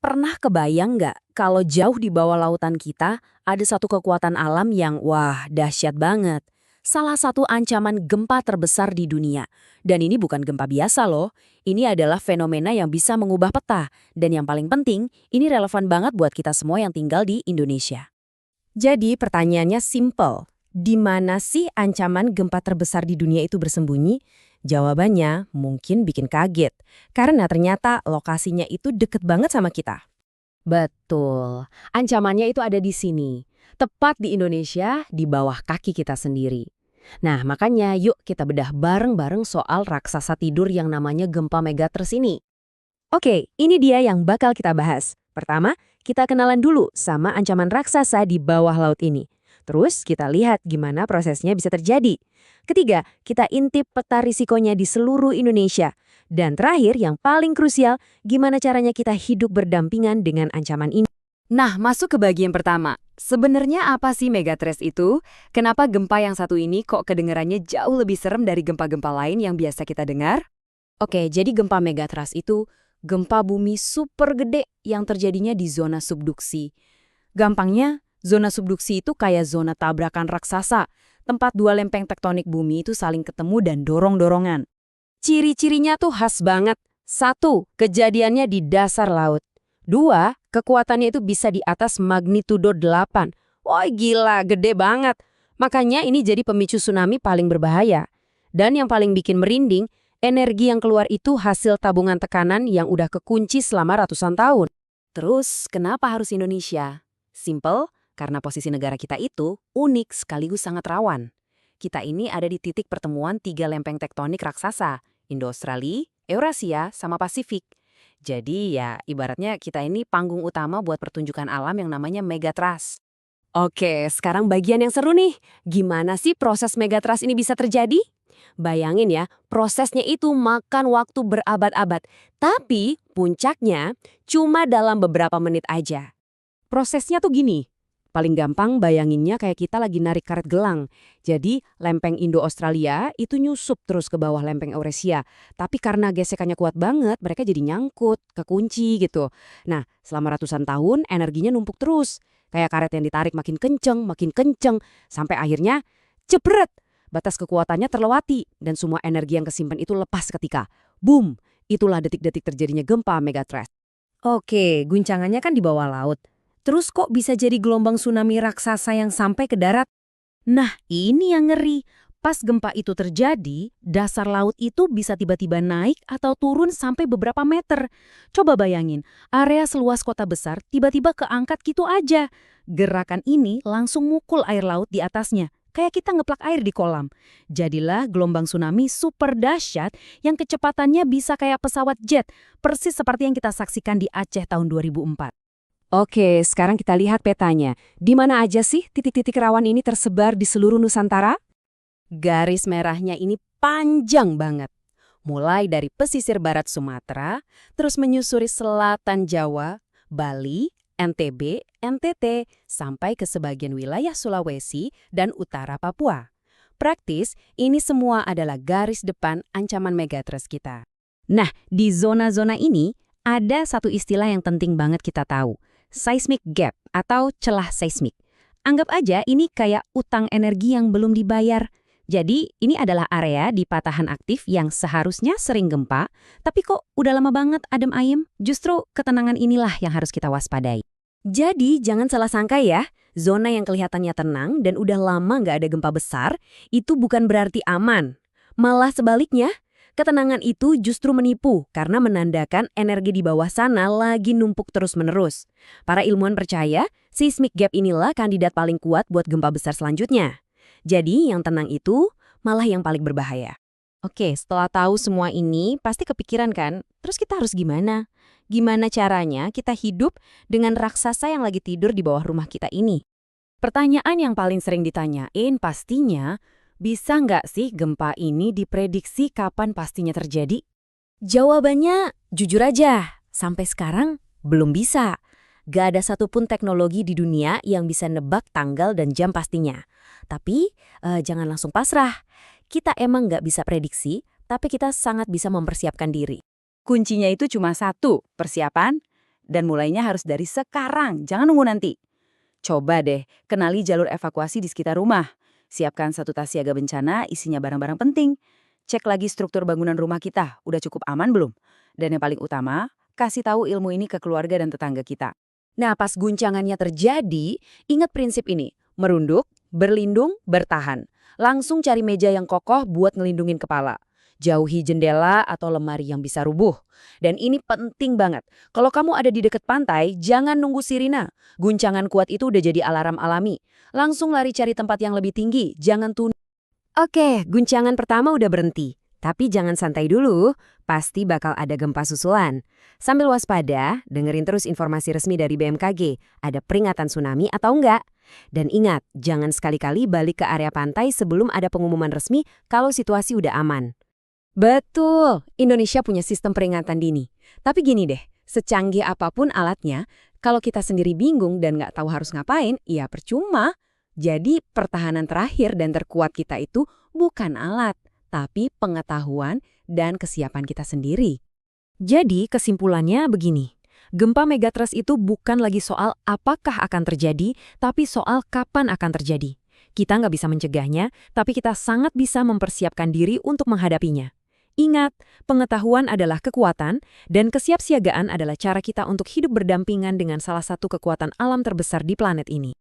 Pernah kebayang nggak kalau jauh di bawah lautan kita ada satu kekuatan alam yang wah dahsyat banget. Salah satu ancaman gempa terbesar di dunia. Dan ini bukan gempa biasa loh. Ini adalah fenomena yang bisa mengubah peta. Dan yang paling penting, ini relevan banget buat kita semua yang tinggal di Indonesia. Jadi pertanyaannya simple. Di mana sih ancaman gempa terbesar di dunia itu bersembunyi? Jawabannya mungkin bikin kaget. Karena ternyata lokasinya itu deket banget sama kita. Betul, ancamannya itu ada di sini. Tepat di Indonesia, di bawah kaki kita sendiri. Nah, makanya yuk kita bedah bareng-bareng soal raksasa tidur yang namanya gempa megatrus ini. Oke, ini dia yang bakal kita bahas. Pertama, kita kenalan dulu sama ancaman raksasa di bawah laut ini. Terus kita lihat gimana prosesnya bisa terjadi. Ketiga, kita intip peta risikonya di seluruh Indonesia. Dan terakhir, yang paling krusial, gimana caranya kita hidup berdampingan dengan ancaman ini. Nah, masuk ke bagian pertama. Sebenarnya apa sih megatrust itu? Kenapa gempa yang satu ini kok kedengarannya jauh lebih serem dari gempa-gempa lain yang biasa kita dengar? Oke, jadi gempa megatrust itu gempa bumi super gede yang terjadinya di zona subduksi. Gampangnya, zona subduksi itu kayak zona tabrakan raksasa, tempat dua lempeng tektonik bumi itu saling ketemu dan dorong-dorongan. Ciri-cirinya tuh khas banget. 1. Kejadiannya di dasar laut. 2. Kekuatannya itu bisa di atas magnitudo 8. Wah gila, gede banget. Makanya ini jadi pemicu tsunami paling berbahaya. Dan yang paling bikin merinding, energi yang keluar itu hasil tabungan tekanan yang udah kekunci selama ratusan tahun. Terus, kenapa harus Indonesia? Simple, karena posisi negara kita itu unik sekaligus sangat rawan. Kita ini ada di titik pertemuan 3 lempeng tektonik raksasa, Indo-Australia, Eurasia, sama Pasifik. Jadi ya ibaratnya kita ini panggung utama buat pertunjukan alam yang namanya megatrust. Oke, sekarang bagian yang seru nih. Gimana sih proses megatrust ini bisa terjadi? Bayangin ya, prosesnya itu makan waktu berabad-abad. Tapi puncaknya cuma dalam beberapa menit aja. Prosesnya tuh gini. Paling gampang bayanginnya kayak kita lagi narik karet gelang. Jadi lempeng Indo-Australia itu nyusup terus ke bawah lempeng Eurasia. Tapi karena gesekannya kuat banget, mereka jadi nyangkut, kekunci gitu. Nah, selama ratusan tahun energinya numpuk terus. Kayak karet yang ditarik makin kenceng, sampai akhirnya jebret. Batas kekuatannya terlewati dan semua energi yang kesimpan itu lepas ketika boom. Itulah detik-detik terjadinya gempa megatrust. Oke, guncangannya kan di bawah laut. Terus kok bisa jadi gelombang tsunami raksasa yang sampai ke darat? Nah, ini yang ngeri. Pas gempa itu terjadi, dasar laut itu bisa tiba-tiba naik atau turun sampai beberapa meter. Coba bayangin, area seluas kota besar tiba-tiba keangkat gitu aja. Gerakan ini langsung mukul air laut di atasnya. Kayak kita ngeplak air di kolam. Jadilah gelombang tsunami super dahsyat yang kecepatannya bisa kayak pesawat jet, persis seperti yang kita saksikan di Aceh tahun 2004. Oke, sekarang kita lihat petanya. Di mana aja sih titik-titik rawan ini tersebar di seluruh Nusantara? Garis merahnya ini panjang banget. Mulai dari pesisir barat Sumatera, terus menyusuri selatan Jawa, Bali, NTB, NTT, sampai ke sebagian wilayah Sulawesi dan utara Papua. Praktis, ini semua adalah garis depan ancaman megatrust kita. Nah, di zona-zona ini ada satu istilah yang penting banget kita tahu. Seismic gap atau celah seismik. Anggap aja ini kayak utang energi yang belum dibayar. Jadi ini adalah area di patahan aktif yang seharusnya sering gempa, tapi kok udah lama banget adem ayem. Justru ketenangan inilah yang harus kita waspadai. Jadi jangan salah sangka ya, zona yang kelihatannya tenang dan udah lama nggak ada gempa besar, itu bukan berarti aman. Malah sebaliknya, ketenangan itu justru menipu karena menandakan energi di bawah sana lagi numpuk terus-menerus. Para ilmuwan percaya, seismic gap inilah kandidat paling kuat buat gempa besar selanjutnya. Jadi yang tenang itu malah yang paling berbahaya. Oke, setelah tahu semua ini, pasti kepikiran kan? Terus kita harus gimana? Gimana caranya kita hidup dengan raksasa yang lagi tidur di bawah rumah kita ini? Pertanyaan yang paling sering ditanyain pastinya, bisa nggak sih gempa ini diprediksi kapan pastinya terjadi? Jawabannya jujur aja, sampai sekarang belum bisa. Gak ada satupun teknologi di dunia yang bisa nebak tanggal dan jam pastinya. Tapi jangan langsung pasrah. Kita emang nggak bisa prediksi, tapi kita sangat bisa mempersiapkan diri. Kuncinya itu cuma satu, persiapan Dan mulainya harus dari sekarang, jangan nunggu nanti. Coba deh, kenali jalur evakuasi di sekitar rumah. Siapkan satu tas siaga bencana, isinya barang-barang penting. Cek lagi struktur bangunan rumah kita, udah cukup aman belum? Dan yang paling utama, kasih tahu ilmu ini ke keluarga dan tetangga kita. Nah, pas guncangannya terjadi, ingat prinsip ini. Merunduk, berlindung, bertahan. Langsung cari meja yang kokoh buat ngelindungin kepala. Jauhi jendela atau lemari yang bisa rubuh. Dan ini penting banget. Kalau kamu ada di dekat pantai, jangan nunggu sirina. Guncangan kuat itu udah jadi alarm alami. Langsung lari cari tempat yang lebih tinggi, jangan tunda. Oke, guncangan pertama udah berhenti. Tapi jangan santai dulu, pasti bakal ada gempa susulan. Sambil waspada, dengerin terus informasi resmi dari BMKG, ada peringatan tsunami atau enggak. Dan ingat, jangan sekali-kali balik ke area pantai sebelum ada pengumuman resmi kalau situasi udah aman. Betul, Indonesia punya sistem peringatan dini. Tapi gini deh, secanggih apapun alatnya, kalau kita sendiri bingung dan nggak tahu harus ngapain, ya percuma. Jadi pertahanan terakhir dan terkuat kita itu bukan alat, tapi pengetahuan dan kesiapan kita sendiri. Jadi kesimpulannya begini, gempa megatrust itu bukan lagi soal apakah akan terjadi, tapi soal kapan akan terjadi. Kita nggak bisa mencegahnya, tapi kita sangat bisa mempersiapkan diri untuk menghadapinya. Ingat, pengetahuan adalah kekuatan, dan kesiapsiagaan adalah cara kita untuk hidup berdampingan dengan salah satu kekuatan alam terbesar di planet ini.